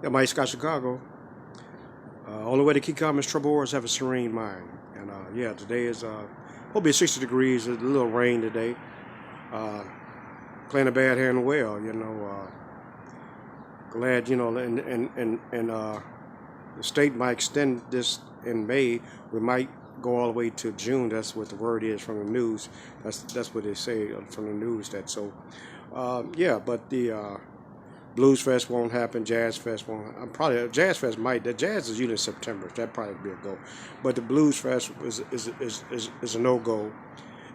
That Mike Scott Chicago. Only way to keep calm is trouble or is have a serene mind. And yeah, today is hope it's 60 degrees. A little rain today. Uh, Playing a bad hand well. Glad and the state might extend this in May. We might go all the way to June. That's what the word is from the news. That's what they say from the news. That so yeah, but the Blues Fest won't happen. Jazz Fest won't. I'm probably Jazz Fest might. The Jazz is usually in September. That probably be a go. But the Blues Fest is a no go.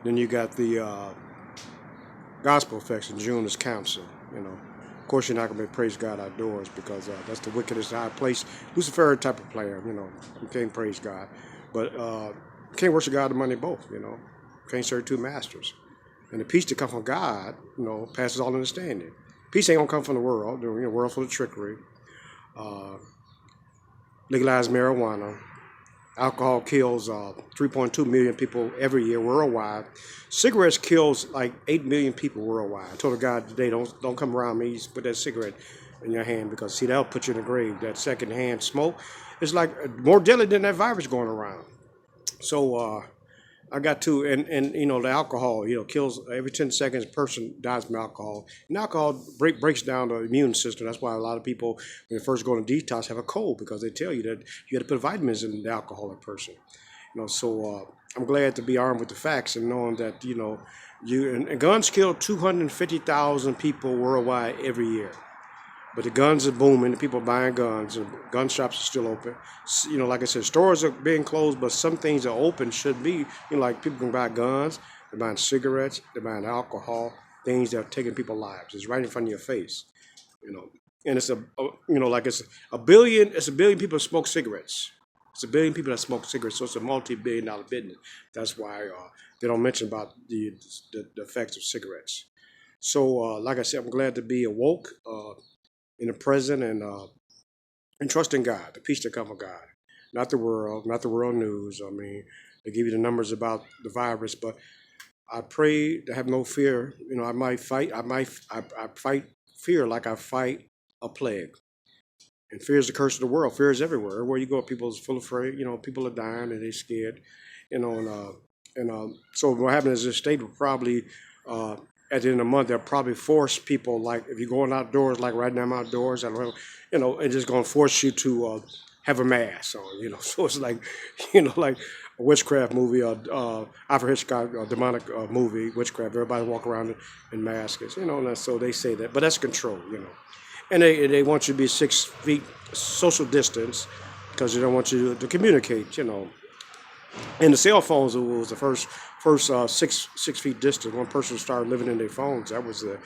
Then you got the Gospel Fest in June is council. Of course you're not gonna be praise God outdoors because that's the wickedest high place. Lucifer type of player. You can't praise God, but you can't worship God and money both. Can't serve two masters. And the peace that comes from God, passes all understanding. Peace ain't gonna come from the world. The world full of trickery. Uh, Legalize marijuana. Alcohol kills 3.2 million people every year worldwide. Cigarettes kills like 8 million people worldwide. I told a guy today, don't come around me. Just put that cigarette in your hand because see that'll put you in the grave. That secondhand smoke is like more deadly than that virus going around. So I got to, and the alcohol, kills every 10 seconds a person dies from alcohol. And alcohol breaks down the immune system. That's why a lot of people, when they first go on detox, have a cold because they tell you that you got to put vitamins in the alcoholic person. So I'm glad to be armed with the facts and knowing that, and guns kill 250,000 people worldwide every year. But the guns are booming. The people are buying guns, and gun shops are still open. Like I said, stores are being closed, but some things are open. Should be, like people can buy guns, they're buying cigarettes, they're buying alcohol, things that are taking people's lives. It's right in front of your face, you know. And like it's a billion. It's a billion people that smoke cigarettes. It's a billion people that smoke cigarettes, so it's a multi-billion-dollar business. That's why they don't mention about the effects of cigarettes. So, like I said, I'm glad to be awoke. In the present and trust in God, the peace that comes from God, not the world news. I mean, they give you the numbers about the virus, but I pray to have no fear. I fight fear like I fight a plague. And fear is the curse of the world. Fear is everywhere. Everywhere you go, people is full of fear. People are dying and they're scared. So what happens is the state will probably at the end of the month they'll probably force people, like if you're going outdoors, like right now I'm outdoors, I don't know, and just gonna force you to have a mask on. So it's like like a witchcraft movie, Alfred Hitchcock demonic movie, witchcraft. Everybody walk around in masks, and so they say that, but that's control. And they want you to be 6 feet social distance because they don't want you to communicate. And the cell phones was the first 6 feet distance. One person started living in their phones. That was a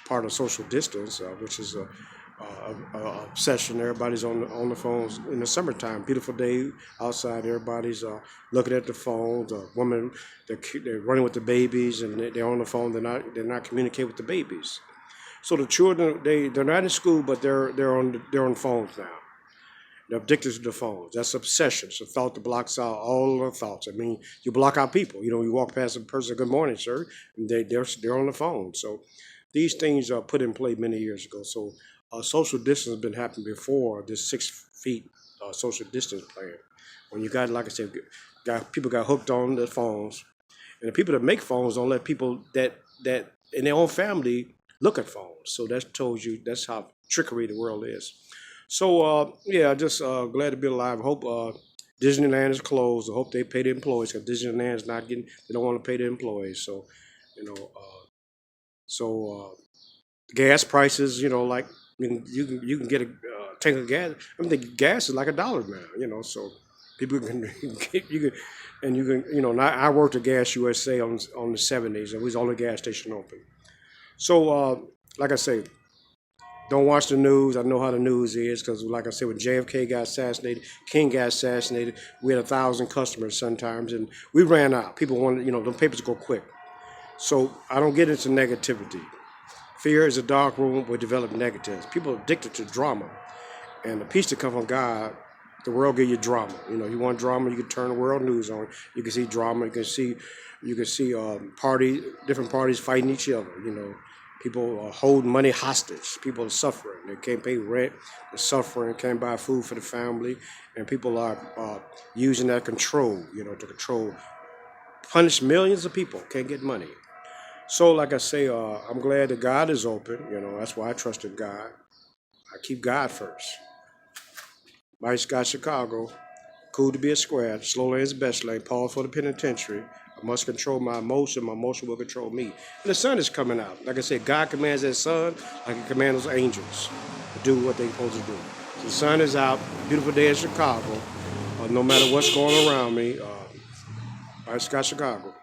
part of social distance, which is a obsession. Everybody's on the phones in the summertime. Beautiful day outside. Everybody's looking at the phones. Women they're running with the babies and they're on the phone. They're not communicating with the babies. So the children they're not in school, but they're on phones now. They're addicted to the phones. That's obsession. It's a thought that blocks out all other thoughts. I mean, you block out people. You walk past a person, good morning, sir, and they're on the phone. So these things are put in play many years ago. So social distance has been happening before this 6 feet social distance plan. When you got, like I said, people got hooked on the phones, and the people that make phones don't let people that in their own family look at phones. So that tells you that's how trickery the world is. So yeah, just glad to be alive. I hope Disneyland is closed. I hope they pay the employees because Disneyland is not getting. They don't want to pay the employees. So you know, gas prices. Like you can get a tank of gas. I mean, the gas is like $1 now. So people can get you can and you can I worked at Gas USA on the '70s, and we was the only gas station open. So like I say, don't watch the news. I know how the news is because, like I said, when JFK got assassinated, King got assassinated, we had 1,000 customers sometimes, and we ran out. People wanted, the papers go quick. So I don't get into negativity. Fear is a dark room where develop negatives. People are addicted to drama, and the peace that comes from God, the world give you drama. You want drama, you can turn the world news on. You can see drama. You can see different parties fighting each other. People are holding money hostage. People are suffering. They can't pay rent. They're suffering. Can't buy food for the family, and people are using that control, to control, punish millions of people. Can't get money. So, like I say, I'm glad that God is open. That's why I trust in God. I keep God first. Mike Scott, Chicago. Cool to be a square. Slow lane is the best lane. Pause for the penitentiary. I must control my emotion. My emotion will control me. And the sun is coming out. Like I said, God commands that sun like He commands those angels to do what they're supposed to do. So the sun is out. Beautiful day in Chicago. No matter what's going around me. Mike Scott, Chicago.